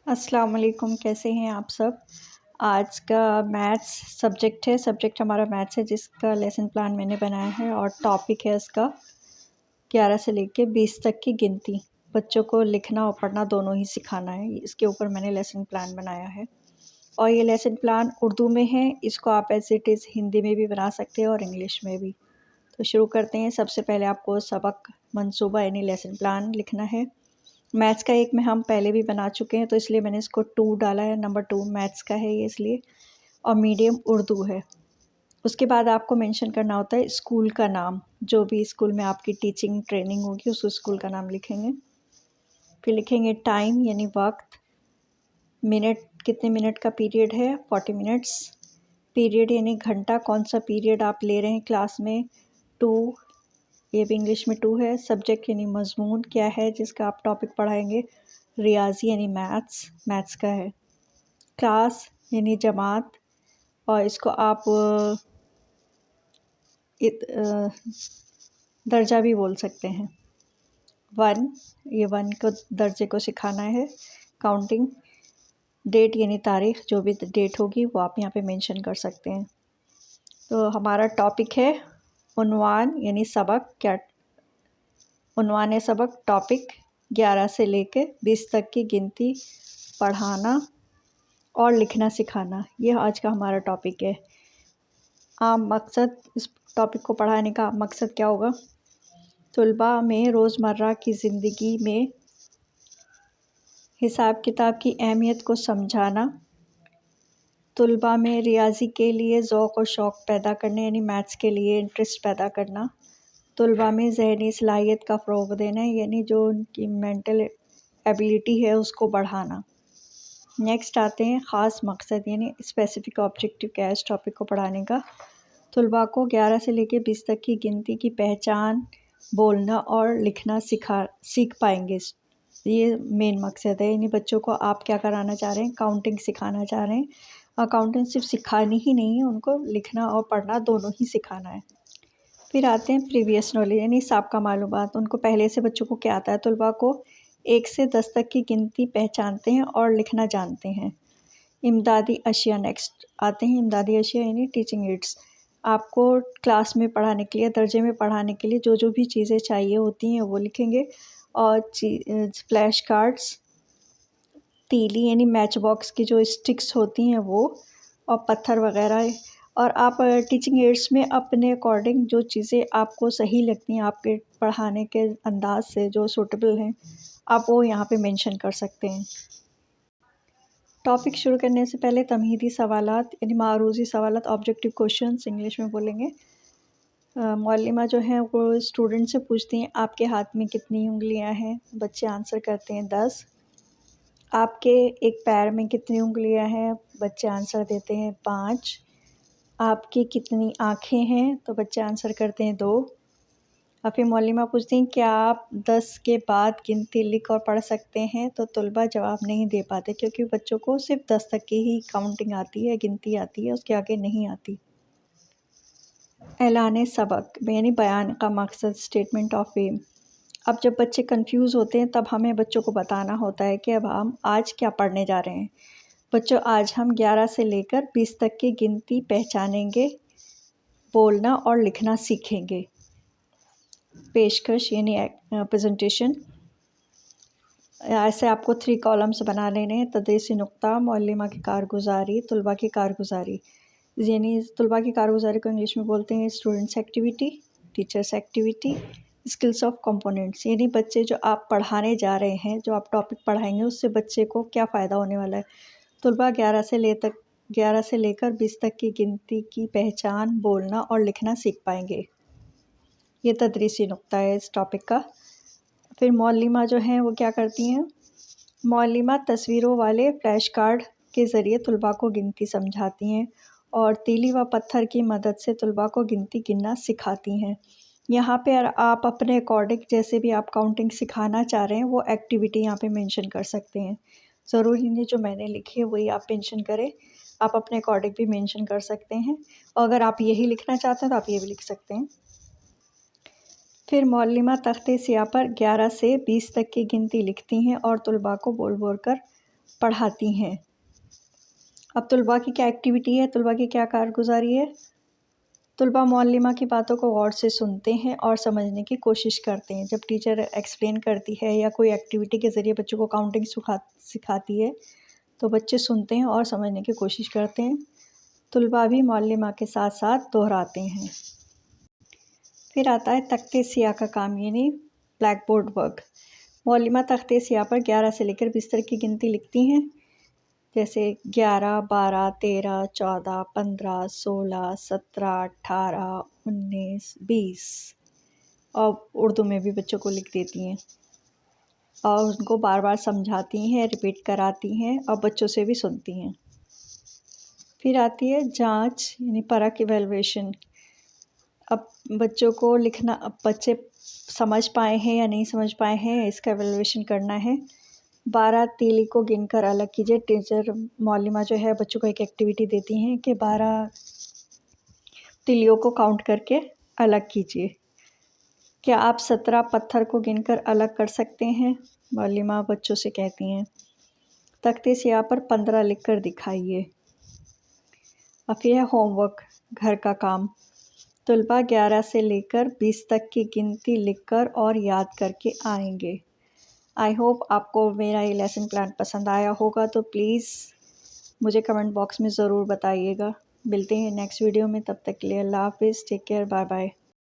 अस्सलाम वालेकुम, कैसे हैं आप सब। आज का मैथ्स सब्जेक्ट हमारा मैथ्स है, जिसका लेसन प्लान मैंने बनाया है और टॉपिक है इसका 11 से लेके 20 तक की गिनती। बच्चों को लिखना और पढ़ना दोनों ही सिखाना है, इसके ऊपर मैंने लेसन प्लान बनाया है। और ये लेसन प्लान उर्दू में है, इसको आप एज़ इट इज़ हिंदी में भी बना सकते हैं और इंग्लिश में भी। तो शुरू करते हैं। सबसे पहले आपको सबक मंसूबा यानी लेसन प्लान लिखना है। मैथ्स का एक में हम पहले भी बना चुके हैं, तो इसलिए मैंने इसको 2 डाला है, नंबर 2 मैथ्स का है ये इसलिए, और मीडियम उर्दू है। उसके बाद आपको मेंशन करना होता है स्कूल का नाम, जो भी स्कूल में आपकी टीचिंग ट्रेनिंग होगी उस स्कूल का नाम लिखेंगे। फिर लिखेंगे टाइम यानी वक्त, मिनट कितने मिनट का पीरियड है 40 मिनट्स, पीरियड यानी घंटा, कौन सा पीरियड आप ले रहे हैं क्लास में, 2, ये भी इंग्लिश में 2 है। सब्जेक्ट यानी मज़मून क्या है जिसका आप टॉपिक पढ़ाएंगे, रियाजी यानी मैथ्स का है। क्लास यानी जमात, और इसको आप दर्जा भी बोल सकते हैं। 1, ये 1 को दर्जे को सिखाना है। काउंटिंग, डेट यानी तारीख़, जो भी डेट होगी वो आप यहाँ पे मेंशन कर सकते हैं। तो हमारा टॉपिक है उन्वान यानी सबक, क्या उन्वान सबक टॉपिक 11 से लेके 20 तक की गिनती, पढ़ाना और लिखना सिखाना, ये आज का हमारा टॉपिक है। आम मकसद, इस टॉपिक को पढ़ाने का मकसद क्या होगा, तुलबा में रोज़मर्रा की ज़िंदगी में हिसाब किताब की अहमियत को समझाना, तुलबा में रियाजी के लिए ज़ौक़ और शौक़ पैदा करने यानी मैथ्स के लिए इंटरेस्ट पैदा करना, तुलबा में ज़हनी सलाहियत का फ़रोग़ देना यानी जो उनकी मेंटल एबिलिटी है उसको बढ़ाना। नेक्स्ट आते हैं ख़ास मकसद यानी स्पेसिफ़िक ऑब्जेक्टिव, क्या है इस टॉपिक को पढ़ाने का। तुलबा को 11 से लेकर 20 तक की गिनती की पहचान, बोलना और लिखना सीख पाएंगे, ये मेन मकसद है। यानी बच्चों को आप क्या कराना चाह रहे हैं, काउंटिंग सिखाना चाह रहे हैं। और काउंटिंग सिर्फ सिखानी ही नहीं है, उनको लिखना और पढ़ना दोनों ही सिखाना है। फिर आते हैं प्रीवियस नॉलेज यानी साबका मालूमात, उनको पहले से बच्चों को क्या आता है। तुलबा को 1 से 10 तक की गिनती पहचानते हैं और लिखना जानते हैं। इमदादी अशिया, नेक्स्ट आते हैं इमदादी अशिया यानी टीचिंग एड्स, आपको क्लास में पढ़ाने के लिए, दर्जे में पढ़ाने के लिए जो भी चीज़ें चाहिए होती हैं वो लिखेंगे। और फ्लैश कार्ड्स, तीली यानी मैच बॉक्स की जो स्टिक्स होती हैं वो, और पत्थर वगैरह। और आप टीचिंग एड्स में अपने अकॉर्डिंग जो चीज़ें आपको सही लगती हैं, आपके पढ़ाने के अंदाज से जो सूटेबल हैं, आप वो यहाँ पे मेंशन कर सकते हैं। टॉपिक शुरू करने से पहले तमहीदी सवालात यानी मारूज़ी सवालात, ऑब्जेक्टिव क्वेश्चंस इंग्लिश में बोलेंगे। मौलिमा जो हैं वो स्टूडेंट से पूछती हैं आपके हाथ में कितनी उंगलियां हैं, बच्चे आंसर करते हैं 10। आपके एक पैर में कितनी उंगलियां हैं, बच्चे आंसर देते हैं 5। आपकी कितनी आँखें हैं, तो बच्चे आंसर करते हैं 2। और फिर मौलिमा पूछती हैं क्या आप 10 के बाद गिनती लिख और पढ़ सकते हैं, तो तुलबा जवाब नहीं दे पाते, क्योंकि बच्चों को सिर्फ 10 तक की ही काउंटिंग आती है, गिनती आती है, उसके आगे नहीं आती। ऐलान सबक यानी बयान का मकसद, स्टेटमेंट ऑफ एम। अब जब बच्चे कंफ्यूज होते हैं तब हमें बच्चों को बताना होता है कि अब हम आज क्या पढ़ने जा रहे हैं। बच्चों, आज हम 11 से लेकर 20 तक की गिनती पहचानेंगे, बोलना और लिखना सीखेंगे। पेशकश यानी प्रेजेंटेशन, ऐसे आपको 3 कॉलम्स बना लेने हैं। तदरीसी नुक्ता, मौलिमा की कारगुजारी, तुलबा की कारगुजारी। यानी तुलबा की कारगुजारी को इंग्लिश में बोलते हैं students activity, teachers activity, skills of components. यानी बच्चे जो आप पढ़ाने जा रहे हैं, जो आप टॉपिक पढ़ाएंगे, उससे बच्चे को क्या फ़ायदा होने वाला है। तुलबा 11 से लेकर 20 तक की गिनती की पहचान, बोलना और लिखना सीख पाएंगे। ये तदरीसी नुक्ता है इस टॉपिक का। फिर मौलिमा जो हैं वो क्या करती हैं, मौलिमा तस्वीरों वाले फ्लैश कार्ड के ज़रिए तुलबा को गिनती समझाती हैं और तीली व पत्थर की मदद से तुलबा को गिनती गिनना सिखाती हैं। यहाँ पे आप अपने अकॉर्डिंग जैसे भी आप काउंटिंग सिखाना चाह रहे हैं वो एक्टिविटी यहाँ पे मेंशन कर सकते हैं। ज़रूरी नहीं जो मैंने लिखी है वही आप मेंशन करें, आप अपने अकॉर्डिंग भी मेंशन कर सकते हैं। और अगर आप यही लिखना चाहते हैं तो आप ये भी लिख सकते हैं। फिर मौलिमा तख्ते स्याह पर 11 से 20 तक की गिनती लिखती हैं और तुलबा को बोल बोल कर पढ़ाती हैं। अब तलबा की क्या एक्टिविटी है, तलबा की क्या कारगुजारी है। तलबा मुअल्लिमा की बातों को गौर से सुनते हैं और समझने की कोशिश करते हैं। जब टीचर एक्सप्लेन करती है या कोई एक्टिविटी के ज़रिए बच्चों को काउंटिंग सिखाती है तो बच्चे सुनते हैं और समझने की कोशिश करते हैं। तलबा भी मुअल्लिमा के साथ साथ दोहराते हैं। फिर आता है तख्ते सियाह का काम, यानी ब्लैक बोर्ड वर्क। मुअल्लिमा तख्ते सियाह पर 11 से लेकर 20 तक की गिनती लिखती हैं, जैसे 11, 12, 13, 14, 15, 16, 17, 18, 19, 20 और उर्दू में भी बच्चों को लिख देती हैं और उनको बार बार समझाती हैं, रिपीट कराती हैं और बच्चों से भी सुनती हैं। फिर आती है जांच, यानी परख, इवैल्यूएशन। अब बच्चों को लिखना, अब बच्चे समझ पाए हैं या नहीं समझ पाए हैं, इसका इवैल्यूएशन करना है। 12 तीली को गिनकर अलग कीजिए। टीचर मौलिमा जो है बच्चों को एक एक्टिविटी देती हैं कि 12 तीलियों को काउंट करके अलग कीजिए। क्या आप 17 पत्थर को गिनकर अलग कर सकते हैं, मौलिमा बच्चों से कहती हैं। तख्ते सियाह पर 15 लिखकर दिखाइए। अब फिर है होमवर्क, घर का काम। तलबा 11 से लेकर 20 तक की गिनती लिखकर और याद करके आएंगे। आई होप आपको मेरा ये लेसन प्लान पसंद आया होगा, तो प्लीज़ मुझे कमेंट बॉक्स में ज़रूर बताइएगा। मिलते हैं नेक्स्ट वीडियो में, तब तक के लिए अल्लाह हाफिज़, टेक केयर, बाय बाय।